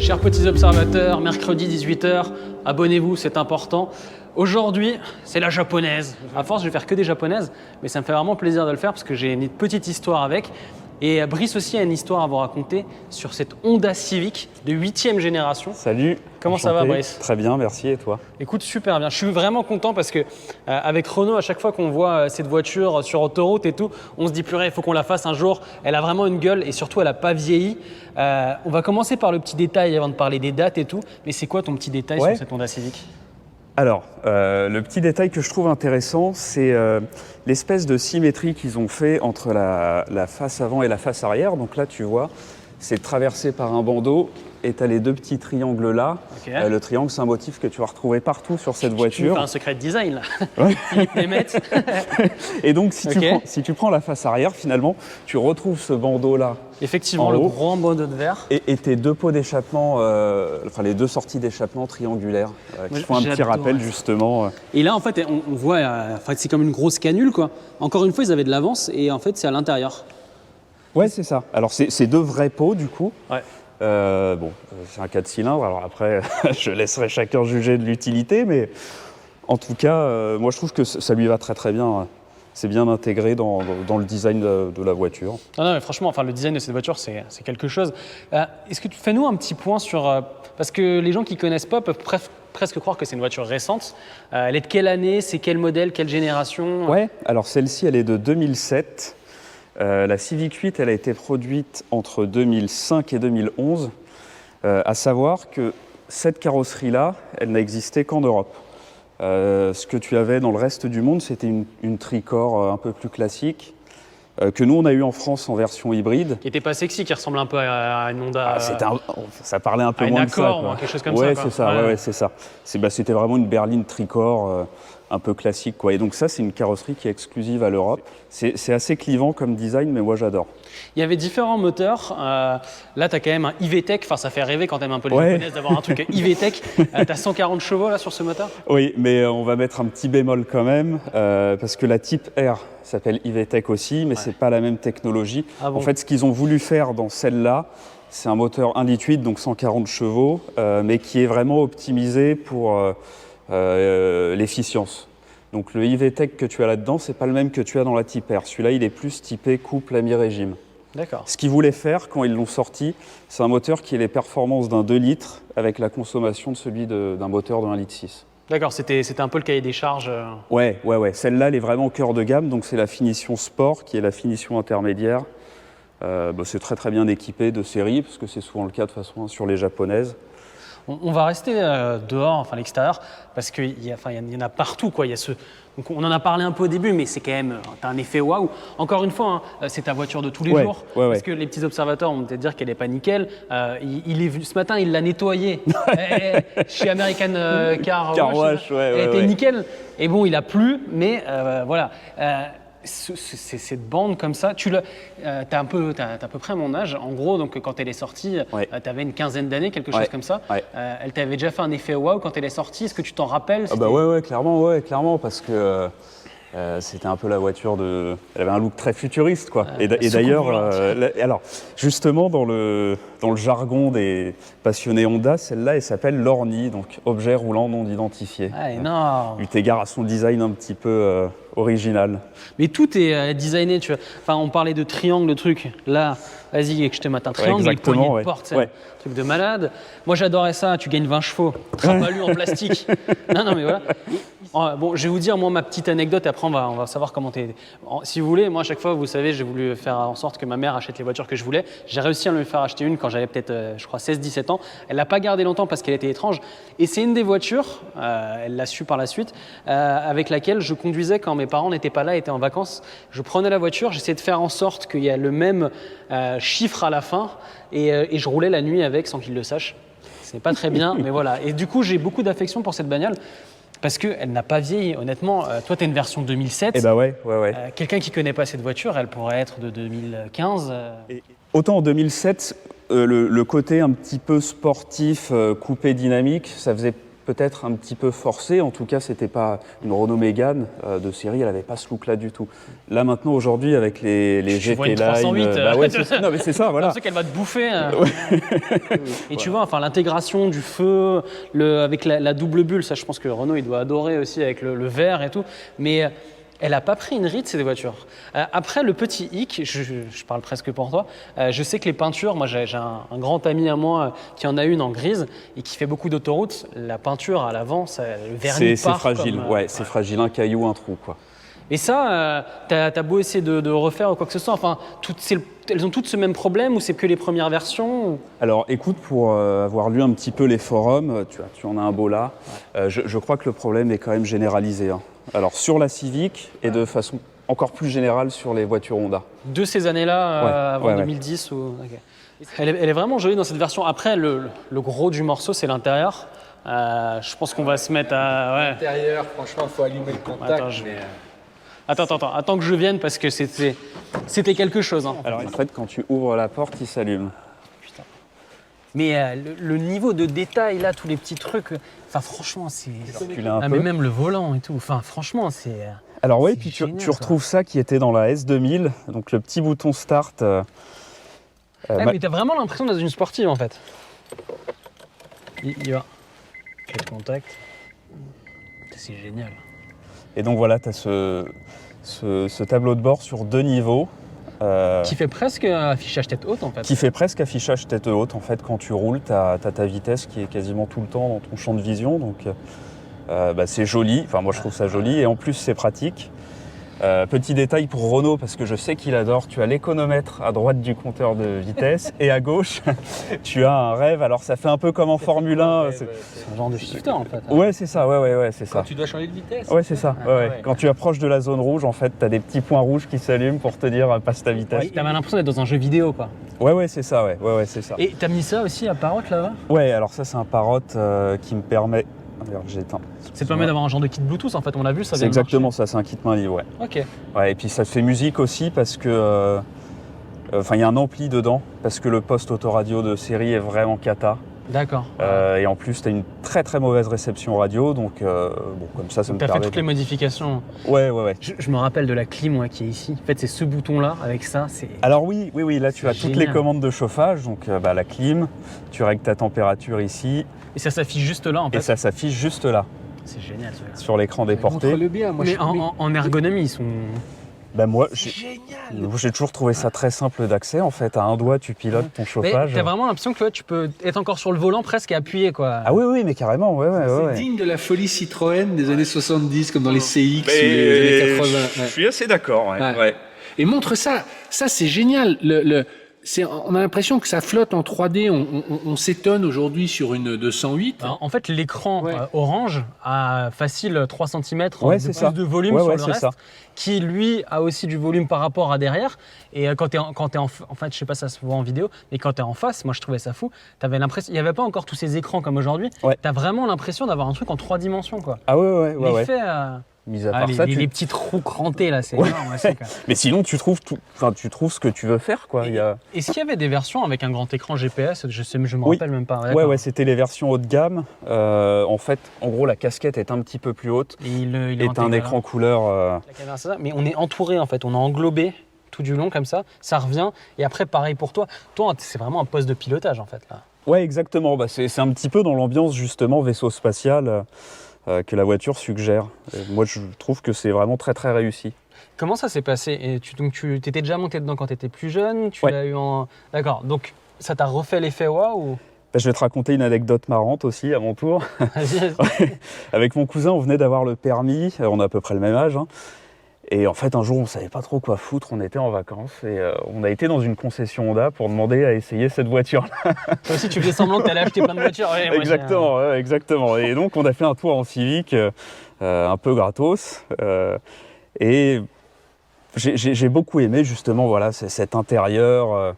Chers petits observateurs, mercredi 18 h, abonnez-vous, c'est important. Aujourd'hui, c'est la japonaise. À force, je vais faire que des japonaises, mais ça me fait vraiment plaisir de le faire parce que j'ai une petite histoire avec. Et Brice aussi a une histoire à vous raconter sur cette Honda Civic de 8e génération. Salut. Comment enchanté. ça va, Brice? Très bien, merci. Et toi? Écoute, super bien. Je suis vraiment content parce que avec Renault, à chaque fois qu'on voit cette voiture sur autoroute et tout, on se dit purée, il faut qu'on la fasse un jour. Elle a vraiment une gueule et surtout, elle n'a pas vieilli. On va commencer par le petit détail avant de parler des dates et tout. Mais c'est quoi ton petit détail sur cette Honda Civic? Alors, le petit détail que je trouve intéressant, c'est l'espèce de symétrie qu'ils ont fait entre la face avant et la face arrière. Donc là, tu vois, c'est traversé par un bandeau et tu as les deux petits triangles là. Okay. Le triangle, c'est un motif que tu vas retrouver partout sur cette voiture. Tu me fais un secret de design là. Ouais. Philippe Nemeth. Et donc, si tu prends la face arrière, finalement, tu retrouves ce bandeau là. Effectivement, le grand bandeau de verre. Et tes deux pots d'échappement, enfin les deux sorties d'échappement triangulaires qui font un petit rappel justement. Et là, en fait, on voit, c'est comme une grosse canule, quoi. Encore une fois, ils avaient de l'avance et en fait, c'est à l'intérieur. Ouais, c'est ça. Alors, c'est deux vrais pots du coup. Ouais. Bon, c'est un 4 cylindres. Alors après, je laisserai chacun juger de l'utilité, mais en tout cas, moi je trouve que ça lui va très très bien. C'est bien intégré dans le design de la voiture. Non, mais franchement, enfin, le design de cette voiture, c'est quelque chose. Est-ce que tu fais-nous un petit point sur... parce que les gens qui ne connaissent pas peuvent presque croire que c'est une voiture récente. Elle est de quelle année? C'est quel modèle? Quelle génération? Ouais, alors celle-ci, elle est de 2007. La Civic 8, elle a été produite entre 2005 et 2011. À savoir que cette carrosserie-là, elle n'a existé qu'en Europe. Ce que tu avais dans le reste du monde, c'était une tricore un peu plus classique, que nous on a eu en France en version hybride. Qui n'était pas sexy, qui ressemble un peu à une Honda. Ça parlait un peu moins de ça. Accord, quelque chose comme ça. Ouais, c'est ça. Ouais, c'est ça. C'était vraiment une berline tricore un peu classique, quoi. Et donc ça, c'est une carrosserie qui est exclusive à l'Europe. C'est assez clivant comme design, mais moi j'adore. Il y avait différents moteurs. Là, tu as quand même un iVTEC. Enfin, ça fait rêver quand tu aimes un peu les japonaises d'avoir un truc iVTEC. Tu as 140 chevaux là sur ce moteur? Oui, mais on va mettre un petit bémol quand même, parce que la Type R s'appelle iVTEC aussi, mais c'est pas la même technologie. Ah bon? En fait, ce qu'ils ont voulu faire dans celle-là, c'est un moteur 1,8 litre, donc 140 chevaux, mais qui est vraiment optimisé pour l'efficience. Donc le iVTEC que tu as là-dedans, c'est pas le même que tu as dans la Type R. Celui-là, il est plus typé couple à mi-régime. D'accord. Ce qu'ils voulaient faire quand ils l'ont sorti, c'est un moteur qui ait les performances d'un 2 litres avec la consommation de celui d'un moteur de 1,6 litre. D'accord, c'était un peu le cahier des charges. Ouais. Celle-là, elle est vraiment au cœur de gamme, donc c'est la finition sport qui est la finition intermédiaire. C'est très très bien équipé de série, parce que c'est souvent le cas de toute façon sur les japonaises. On va rester dehors, enfin l'extérieur, parce qu'il y en a partout, quoi. Donc on en a parlé un peu au début, mais c'est quand même t'as un effet waouh. Encore une fois, c'est ta voiture de tous les jours. Parce que les petits observateurs vont peut-être dire qu'elle n'est pas nickel. Ce matin, il l'a nettoyée chez American Car Wash. Elle était nickel. Et bon, il a plu, mais voilà. Cette bande comme ça, t'as à peu près mon âge. En gros, donc quand elle est sortie, tu avais une quinzaine d'années, quelque chose comme ça. Elle t'avait déjà fait un effet waouh quand elle est sortie. Est-ce que tu t'en rappelles? Clairement, parce que c'était un peu la voiture de... Elle avait un look très futuriste, quoi. Et d'ailleurs, alors justement dans le jargon des passionnés Honda, celle-là, elle s'appelle l'Orni, donc objet roulant non identifié. Ah, énorme. Eu égard à son design un petit peu original. Mais tout est designé, tu vois. Enfin, on parlait de triangle, de truc. Là, vas-y, que je te mette un triangle, avec poignée de porte, c'est un truc de malade. Moi, j'adorais ça. Tu gagnes 20 chevaux, trapalu en plastique. Non, mais voilà. Bon, je vais vous dire, moi, ma petite anecdote. Après, on va savoir comment t'es. Si vous voulez, moi, à chaque fois, vous savez, j'ai voulu faire en sorte que ma mère achète les voitures que je voulais. J'ai réussi à me faire acheter une quand j'avais peut-être, je crois, 16-17 ans. Elle l'a pas gardée longtemps parce qu'elle était étrange. Et c'est une des voitures, elle l'a su par la suite, avec laquelle je conduisais quand mes parents n'étaient pas là, étaient en vacances. Je prenais la voiture, j'essayais de faire en sorte qu'il y ait le même chiffre à la fin et je roulais la nuit avec sans qu'ils le sachent. C'est pas très bien, mais voilà. Et du coup, j'ai beaucoup d'affection pour cette bagnole. Parce qu'elle n'a pas vieilli, honnêtement. Toi, tu as une version 2007. Eh ben ouais. Quelqu'un qui ne connaît pas cette voiture, elle pourrait être de 2015. Autant en 2007, le côté un petit peu sportif, coupé dynamique, ça faisait peut-être un petit peu forcée. En tout cas, c'était pas une Renault Mégane de série, elle n'avait pas ce look-là du tout. Là, maintenant, aujourd'hui, avec les GT Line... 308, non, mais c'est ça, voilà. C'est qu'elle va te bouffer. Et tu vois, enfin, l'intégration du feu, avec la double bulle, ça, je pense que Renault, il doit adorer aussi avec le vert et tout. Mais elle n'a pas pris une ride, cette voiture. Après, le petit hic, je parle presque pour toi, je sais que les peintures, moi j'ai un grand ami à moi qui en a une en grise et qui fait beaucoup d'autoroutes. La peinture à l'avant, le vernis part. C'est fragile, c'est fragile, un caillou, un trou, quoi. Et ça, t'as beau essayer de refaire ou quoi que ce soit, enfin, elles ont toutes ce même problème ou c'est que les premières versions Alors écoute, pour avoir lu un petit peu les forums, tu en as un beau là, je crois que le problème est quand même généralisé. Hein. Alors sur la Civic et de façon encore plus générale sur les voitures Honda. De ces années-là, avant 2010 ou... Okay. Elle est vraiment jolie dans cette version. Après, le gros du morceau, c'est l'intérieur. Je pense qu'on va se mettre à... L'intérieur, franchement, il faut allumer le contact. Attends que je vienne parce que c'était quelque chose. Hein. Alors en fait, quand tu ouvres la porte, il s'allume. Putain. Mais le niveau de détail là, tous les petits trucs, enfin franchement, c'est... mais même le volant et tout, enfin franchement, c'est... Alors oui, puis tu retrouves ça qui était dans la S2000, donc le petit bouton start. Mais t'as vraiment l'impression d'être une sportive en fait. Il va. Quel contact. C'est génial. Et donc voilà, tu as ce tableau de bord sur 2 niveaux. Qui fait presque affichage tête haute en fait. Qui fait presque affichage tête haute en fait. Quand tu roules, tu as ta vitesse qui est quasiment tout le temps dans ton champ de vision. Donc c'est joli, enfin moi je trouve ça joli et en plus c'est pratique. Petit détail pour Renault, parce que je sais qu'il adore, tu as l'économètre à droite du compteur de vitesse et à gauche, tu as un rêve. Alors ça fait un peu comme en Formule 1. C'est un genre de shifter en fait. Ouais, c'est ça, c'est ça. Quand tu dois changer de vitesse. Ouais, c'est ça. Quand tu approches de la zone rouge, en fait, tu as des petits points rouges qui s'allument pour te dire passe ta vitesse. Ouais, t'avais l'impression d'être dans un jeu vidéo quoi. Ouais, c'est ça, c'est ça. Et t'as mis ça aussi à parotte là-bas ? Ouais, alors ça c'est un parotte qui me permet... D'ailleurs, j'éteins. Ça te permet d'avoir un genre de kit Bluetooth en fait, on l'a vu, ça c'est exactement ça, c'est un kit main libre, Ok. Ouais, et puis ça te fait musique aussi parce que... il y a un ampli dedans, parce que le poste autoradio de série est vraiment cata. D'accord. Et en plus, tu as une très très mauvaise réception radio, donc comme ça me permet... T'as fait toutes les modifications. Ouais. Je me rappelle de la clim qui est ici. En fait, c'est ce bouton-là, avec ça, c'est... Alors oui, là tu as toutes les commandes de chauffage, donc la clim, tu règles ta température ici. Et ça s'affiche juste là en fait. Et ça s'affiche juste là. C'est génial. Sur l'écran des portées. Montre-le bien, moi. Mais en ergonomie, ils sont... Moi, génial. J'ai toujours trouvé ça très simple d'accès en fait. À un doigt, tu pilotes ton chauffage. Mais t'as vraiment l'impression que tu peux être encore sur le volant presque et appuyer quoi. Ah oui, mais carrément, C'est digne de la folie Citroën des années 70, comme dans les CX ou les années 80. Je suis assez d'accord, ouais. Et montre ça. Ça, c'est génial. On a l'impression que ça flotte en 3D. On s'étonne aujourd'hui sur une 208. En fait, l'écran orange a facile 3 cm de volume sur le reste, qui lui a aussi du volume par rapport à derrière. Et quand t'es en fait, je sais pas si ça se voit en vidéo, mais quand t'es en face, moi je trouvais ça fou. T'avais l'impression, il n'y avait pas encore tous ces écrans comme aujourd'hui. Ouais. T'as vraiment l'impression d'avoir un truc en 3 dimensions quoi. Ah ouais. L'effet, mis à part ça, les petits trous crantés là, c'est énorme. Mais sinon, tu trouves ce que tu veux faire quoi. Est-ce qu'il y avait des versions avec un grand écran GPS ? Je me rappelle même pas. Ouais, c'était les versions haut de gamme. En fait, en gros, la casquette est un petit peu plus haute. Et t'as un écran couleur. La caméra, c'est ça. Mais on est entouré en fait, on est englobé tout du long comme ça. Ça revient. Et après, pareil pour toi. Toi, c'est vraiment un poste de pilotage en fait là. Ouais, exactement. C'est un petit peu dans l'ambiance justement vaisseau spatial. Que la voiture suggère. Et moi, je trouve que c'est vraiment très très réussi. Comment ça s'est passé ? Et tu t'étais déjà monté dedans quand tu étais plus jeune ? Tu l'as eu en... D'accord, donc ça t'a refait l'effet waouh ? Je vais te raconter une anecdote marrante aussi à mon tour. Vas-y. Avec mon cousin, on venait d'avoir le permis, on a à peu près le même âge. Et en fait, un jour, on ne savait pas trop quoi foutre, on était en vacances et on a été dans une concession Honda pour demander à essayer cette voiture-là. Toi aussi, tu faisais semblant que tu allais acheter plein de voitures. Ouais, exactement. Et donc, on a fait un tour en Civic, un peu gratos. Et j'ai beaucoup aimé justement cet intérieur.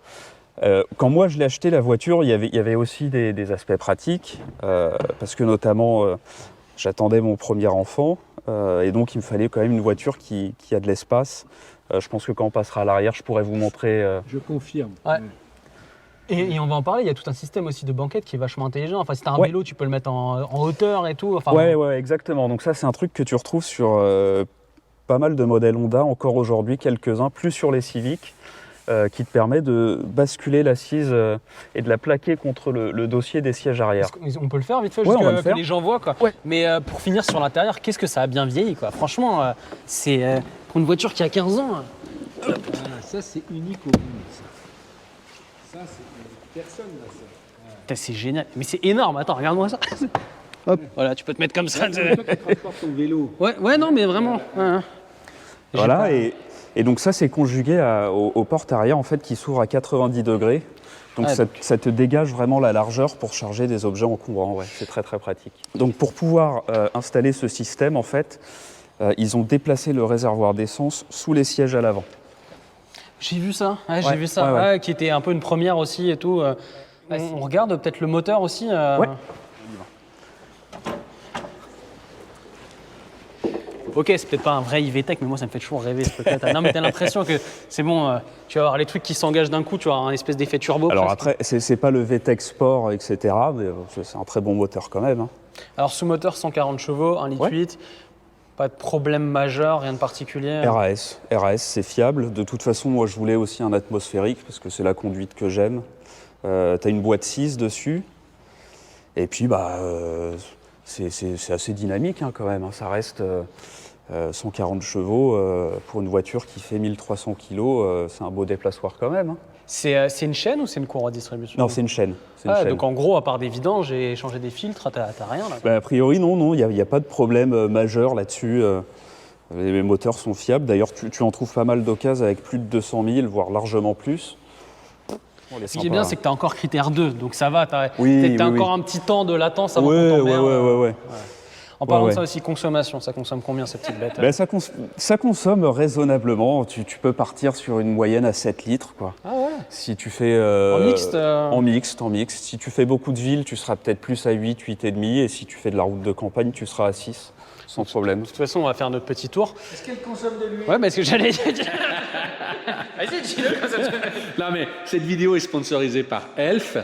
Quand moi, je l'ai acheté, la voiture, il y avait aussi des aspects pratiques. Parce que notamment, j'attendais mon premier enfant. Et donc il me fallait quand même une voiture qui a de l'espace. Je pense que quand on passera à l'arrière, je pourrais vous montrer. Je confirme. Ouais. Et on va en parler, il y a tout un système aussi de banquette qui est vachement intelligent. Enfin, si tu as un vélo, tu peux le mettre en hauteur et tout. Enfin, ouais, exactement. Donc ça, c'est un truc que tu retrouves sur pas mal de modèles Honda, encore aujourd'hui, quelques-uns, plus sur les Civic, qui te permet de basculer l'assise et de la plaquer contre le dossier des sièges arrière. On peut le faire vite fait, juste que les gens voient. Quoi. Ouais. Mais pour finir sur l'intérieur, qu'est-ce que ça a bien vieilli quoi. Franchement, c'est pour une voiture qui a 15 ans. Voilà, ça, c'est unique au monde. Ça c'est personne là, ça. Putain, c'est génial. Mais c'est énorme. Attends, regarde-moi ça. Hop, voilà, tu peux te mettre comme ça. Toi qui transportes ton vélo. Ouais, non, mais vraiment. Ouais. Voilà, et donc ça, c'est conjugué aux portes arrière en fait, qui s'ouvrent à 90 degrés. Donc ça te dégage vraiment la largeur pour charger des objets encombrants. Ouais, c'est très très pratique. Donc pour pouvoir installer ce système, en fait, ils ont déplacé le réservoir d'essence sous les sièges à l'avant. J'ai vu ça, j'ai vu ça, qui était un peu une première aussi et tout. On regarde peut-être le moteur aussi. Ouais. Ok, c'est peut-être pas un vrai IVTech, mais moi ça me fait toujours rêver ce truc-là. Non, mais t'as l'impression que c'est bon, tu vas avoir les trucs qui s'engagent d'un coup, tu vas avoir un espèce d'effet turbo. Alors presque. après, c'est pas le VTEC Sport, etc., mais c'est un très bon moteur quand même. Hein. Alors sous-moteur 140 chevaux, 1,8 litre, pas de problème majeur, rien de particulier. RAS, c'est fiable. De toute façon, moi je voulais aussi un atmosphérique, parce que c'est la conduite que j'aime. T'as une boîte 6 dessus, et puis c'est assez dynamique hein, quand même. Hein. Ça reste 140 chevaux pour une voiture qui fait 1300 kg, c'est un beau déplaçoir quand même. Hein. C'est une chaîne ou c'est une cour à distribution? Non, c'est une chaîne. Donc en gros, à part des vidanges et changer des filtres, t'as rien là? A priori, non, il n'y a pas de problème majeur là-dessus. Les moteurs sont fiables. D'ailleurs, tu en trouves pas mal d'occasions avec plus de 200 000, voire largement plus. Ce qui est bien, c'est que tu as encore critère 2, donc ça va, tu as encore un petit temps de latence avant qu'on tombe. Ouais. En parlant de ça aussi, consommation, ça consomme combien ces petites bêtes? Ça consomme raisonnablement. Tu peux partir sur une moyenne à 7 litres. Quoi. Ah ouais. Si tu fais, en mixte. Si tu fais beaucoup de villes, tu seras peut-être plus à 8, 8,5. Et si tu fais de la route de campagne, tu seras à 6, sans problème. De toute façon, on va faire notre petit tour. Est-ce qu'elle consomme de l'huile? Ouais, mais est-ce que j'allais dire... Vas-y, dis-le comme ça. Non, mais cette vidéo est sponsorisée par Elf.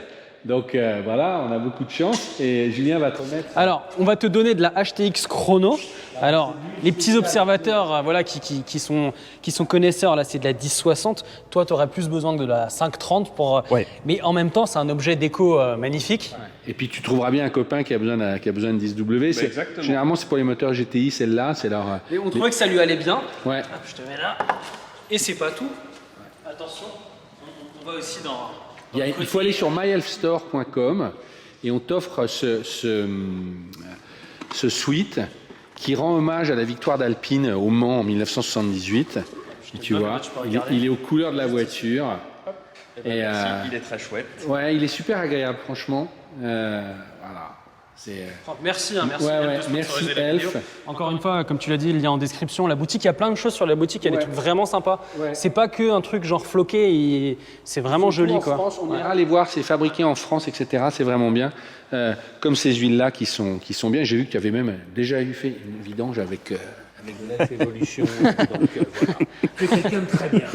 Donc voilà, on a beaucoup de chance et Julien va te remettre. Alors, on va te donner de la HTX Chrono. Alors, les petits observateurs voilà, qui sont connaisseurs, là, c'est de la 1060. Toi, tu aurais plus besoin de la 530 pour. Mais en même temps, c'est un objet déco magnifique. Et puis, tu trouveras bien un copain qui a besoin de 10W. Exactement. Généralement, c'est pour les moteurs GTI, celle-là, c'est leur. Et on trouvait que ça lui allait bien. Ouais. Hop, je te mets là. Et c'est pas tout. Attention, on va aussi dans. Il faut aller sur myelfstore.com et on t'offre ce suite qui rend hommage à la victoire d'Alpine au Mans en 1978. Et tu vois, il est aux couleurs de la voiture. Et il est très chouette. Ouais, il est super agréable, franchement. Voilà. Merci, merci Elf. Encore une fois, comme tu l'as dit, il y a en description la boutique. Il y a plein de choses sur la boutique. Il y a des trucs vraiment sympas. Ouais. C'est pas que un truc genre floqué. C'est vraiment joli, en quoi. France, on ira les voir. C'est fabriqué en France, etc. C'est vraiment bien. Comme ces huiles-là qui sont bien. J'ai vu que tu avais même déjà eu fait une vidange avec de l'Elf Evolution. Donc voilà. C'est quelqu'un de très bien.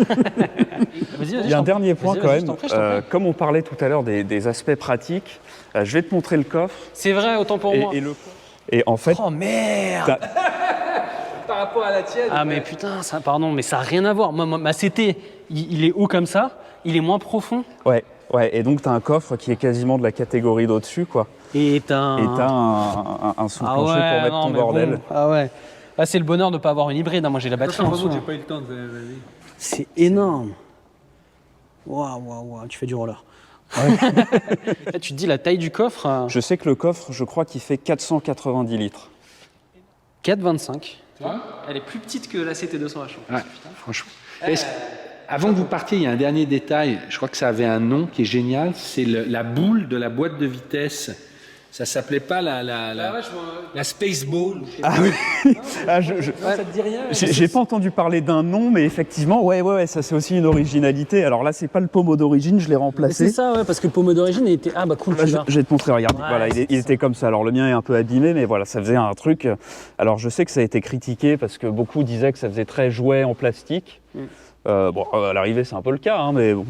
Il y a un dernier point quand même. Comme on parlait tout à l'heure des aspects pratiques, je vais te montrer le coffre. C'est vrai, autant pour moi. Et en fait... Oh merde. Par rapport à la tienne. Ah mais putain, pardon, mais ça n'a rien à voir. Moi, ma CT, il est haut comme ça, il est moins profond. Ouais. Et donc tu as un coffre qui est quasiment de la catégorie d'au-dessus, quoi. Et tu as un sous-plancher pour mettre ton bordel. Bon. Ah ouais. Là, c'est le bonheur de ne pas avoir une hybride. Moi, j'ai la batterie en dessous. J'ai pas eu le temps de... C'est énorme. Waouh, tu fais du roller. Ouais. Là, tu te dis la taille du coffre. Je sais que le coffre, je crois qu'il fait 490 litres. 4,25. Elle est plus petite que la CT200H. Ouais, franchement. Avant que vous partiez, il y a un dernier détail. Je crois que ça avait un nom qui est génial. C'est la boule de la boîte de vitesse. Ça s'appelait pas la Space Ball. Ah oui. Ça te dit rien? J'ai pas entendu parler d'un nom, mais effectivement, ouais, ça c'est aussi une originalité. Alors là, c'est pas le pommeau d'origine, je l'ai remplacé. C'est ça, ouais, parce que le pommeau d'origine, il était cool. Je vais te montrer, regarde. Voilà, il était comme ça. Alors le mien est un peu abîmé, mais voilà, ça faisait un truc. Alors je sais que ça a été critiqué parce que beaucoup disaient que ça faisait très jouet en plastique. À l'arrivée, c'est un peu le cas, hein, mais bon.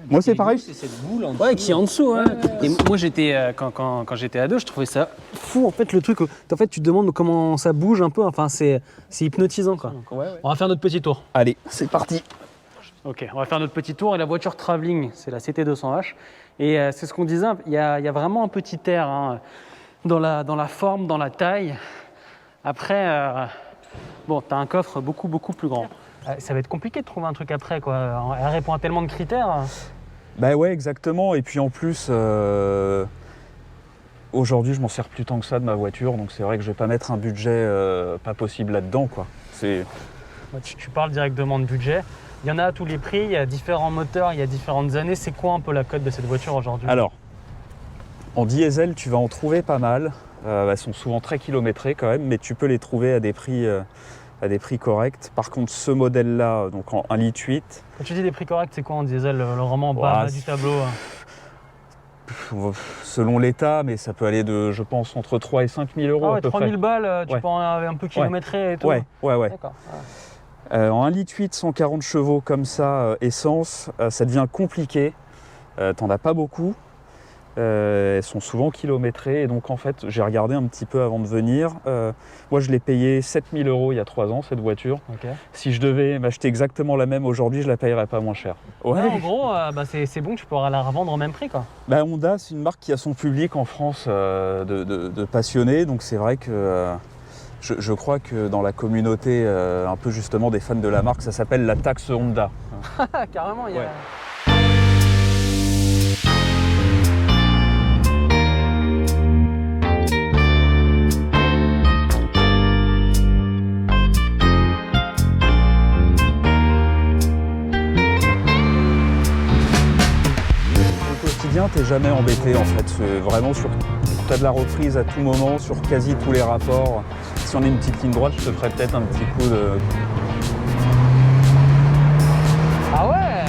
Moi, c'est pareil. C'est cette boule en Ouais, qui est en dessous. Ouais. Et moi, j'étais quand j'étais ado, je trouvais ça fou. En fait, le truc, en fait, tu te demandes comment ça bouge un peu. Enfin, c'est hypnotisant, quoi. On va faire notre petit tour. Allez, c'est parti. Ok, on va faire notre petit tour. Et la voiture travelling, c'est la CT200H. Et c'est ce qu'on disait. Il y a vraiment un petit air hein, dans la forme, dans la taille. Après, bon, t'as un coffre beaucoup plus grand. Ça va être compliqué de trouver un truc après, quoi. Elle répond à tellement de critères. Bah ouais, exactement. Et puis en plus, aujourd'hui, je m'en sers plus tant que ça de ma voiture, donc c'est vrai que je vais pas mettre un budget pas possible là-dedans, quoi. Tu parles directement de budget. Il y en a à tous les prix, il y a différents moteurs, il y a différentes années. C'est quoi un peu la cote de cette voiture aujourd'hui? Alors, en diesel, tu vas en trouver pas mal. Elles sont souvent très kilométrées quand même, mais tu peux les trouver à des prix corrects. Par contre, ce modèle-là, donc en 1,8 litre. Quand tu dis des prix corrects, c'est quoi en diesel, le roman bas du tableau? Selon l'état, mais ça peut aller de, je pense, entre 3 et 5 000 euros à peu 3 000 près. balles, tu peux en un peu kilométrer et tout. Ouais. D'accord. En 1,8 litre, 140 chevaux comme ça, essence, ça devient compliqué. T'en as pas beaucoup. Elles sont souvent kilométrées et donc en fait j'ai regardé un petit peu avant de venir. Moi je l'ai payé 7 000 euros il y a 3 ans cette voiture. Okay. Si je devais m'acheter exactement la même aujourd'hui, je la payerais pas moins cher. Ouais. En gros, c'est bon, tu pourras la revendre au même prix quoi. Bah, Honda c'est une marque qui a son public en France de passionnés, donc c'est vrai que je crois que dans la communauté un peu justement des fans de la marque, ça s'appelle la taxe Honda. Carrément, il y a... T'es jamais embêté en fait, vraiment t'as de la reprise à tout moment sur quasi tous les rapports. Si on est une petite ligne droite, je te ferai peut-être un petit coup de... Ah ouais.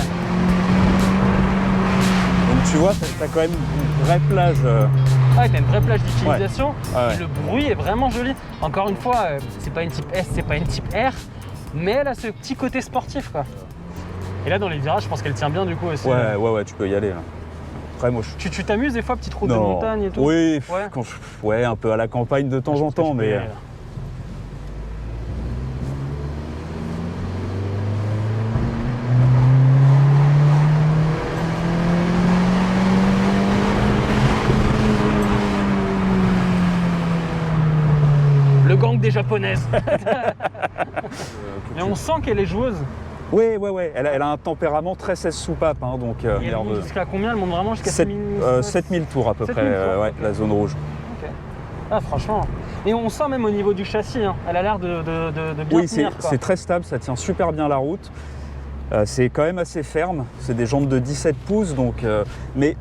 Donc tu vois, t'as quand même une vraie plage. Ouais, t'as une vraie plage d'utilisation. Ouais. Et le bruit est vraiment joli. Encore une fois, c'est pas une type S, c'est pas une type R, mais elle a ce petit côté sportif quoi. Et là dans les virages, je pense qu'elle tient bien du coup aussi. Ouais, tu peux y aller là. Après, moi, Tu t'amuses des fois, petite route de montagne et tout? Oui, un peu à la campagne de temps en temps, mais... Le gang des japonaises. Mais on sent qu'elle est joueuse. Oui, elle a un tempérament très 16 soupapes, hein, donc nerveux. Jusqu'à combien? Elle monte vraiment jusqu'à 7000 tours à peu près, okay. La zone rouge. Okay. Ah franchement. Et on sent même au niveau du châssis, hein, elle a l'air de bien tenir. Oui, c'est très stable, ça tient super bien la route. C'est quand même assez ferme, c'est des jantes de 17 pouces, donc, mais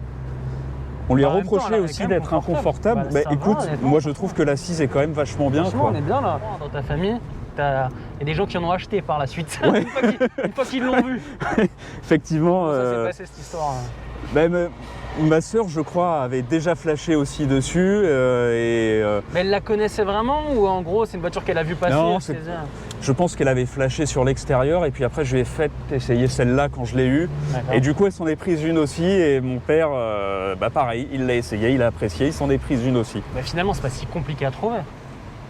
on lui a reproché aussi d'être inconfortable. Bah, écoute, moi je trouve que l'assise est quand même vachement bien. Franchement, on est bien là. Dans ta famille, il y a des gens qui en ont acheté par la suite, une fois qu'ils l'ont vu. Effectivement. Ça s'est passé cette histoire. Ma sœur, je crois, avait déjà flashé aussi dessus. Mais elle la connaissait vraiment ou en gros c'est une voiture qu'elle a vue passer? Non, je pense qu'elle avait flashé sur l'extérieur et puis après je lui ai fait essayer celle-là quand je l'ai eue. Et du coup elle s'en est prise une aussi et mon père, pareil, il l'a essayé, il a apprécié, il s'en est prise une aussi. Mais finalement c'est pas si compliqué à trouver.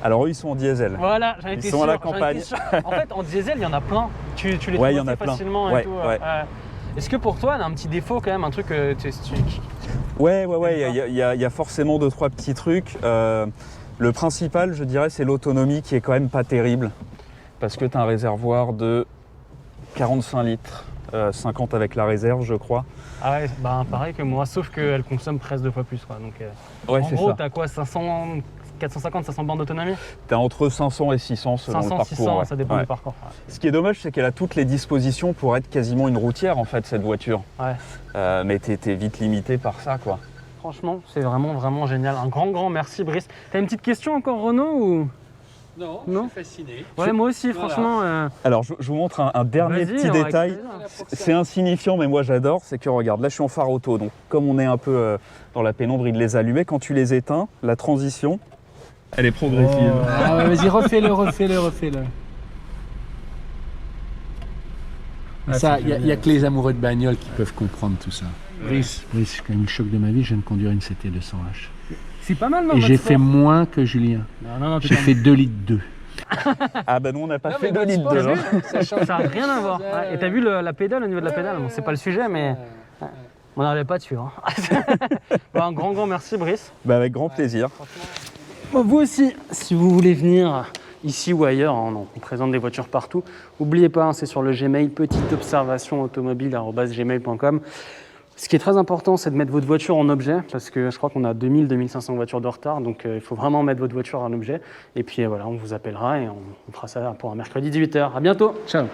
Alors eux ils sont en diesel. Voilà, j'en étais sûr. Ils sont à la campagne. En fait en diesel il y en a plein. Tu les trouves assez facilement et tout. Est-ce que pour toi, elle a un petit défaut quand même, un truc que Ouais, il y a forcément 2-3 petits trucs. Le principal, je dirais, c'est l'autonomie qui est quand même pas terrible. Parce que tu as un réservoir de 45 litres, 50 avec la réserve, je crois. Ah ouais, pareil que moi, sauf qu'elle consomme presque 2 fois plus. Quoi. Donc, en gros, tu as quoi, 450-500 bornes d'autonomie? Tu as entre 500 et 600 selon le parcours. 600, ça dépend du parcours. Ouais. Ce qui est dommage, c'est qu'elle a toutes les dispositions pour être quasiment une routière, en fait, cette voiture. Ouais. Mais tu es vite limité par ça, quoi. Franchement, c'est vraiment génial. Un grand merci, Brice. T'as une petite question encore, Renaud ou... Non, je suis fasciné. Ouais, moi aussi, franchement. Alors, je vous montre un dernier petit détail. C'est insignifiant, mais moi j'adore. C'est que, regarde, là je suis en phare auto. Donc, comme on est un peu dans la pénombre, il les allumait. Quand tu les éteins, la transition, elle est progressive. Oh. Ah ouais, vas-y, refais-le. Ça, il n'y a que les amoureux de bagnole qui peuvent comprendre tout ça. Brice, c'est quand même le choc de ma vie, je viens de conduire une CT 200H. C'est pas mal, non? Et j'ai fait moins que Julien. Non, j'ai fait 2 litres 2. Ah bah nous on n'a pas fait 2 litres 2. Ça n'a rien à voir. Et t'as vu la pédale au niveau de la pédale? Bon, c'est pas le sujet, mais on n'arrivait pas dessus. Hein. Bon, un grand merci, Brice. Bah avec grand plaisir. Bon, vous aussi, si vous voulez venir ici ou ailleurs, hein, on présente des voitures partout. N'oubliez pas, hein, c'est sur le Gmail, petiteobservationautomobile@gmail.com. Ce qui est très important, c'est de mettre votre voiture en objet, parce que je crois qu'on a 2000-2500 voitures de retard, donc il faut vraiment mettre votre voiture en objet. Et puis voilà, on vous appellera et on fera ça pour un mercredi 18h. À bientôt. Ciao.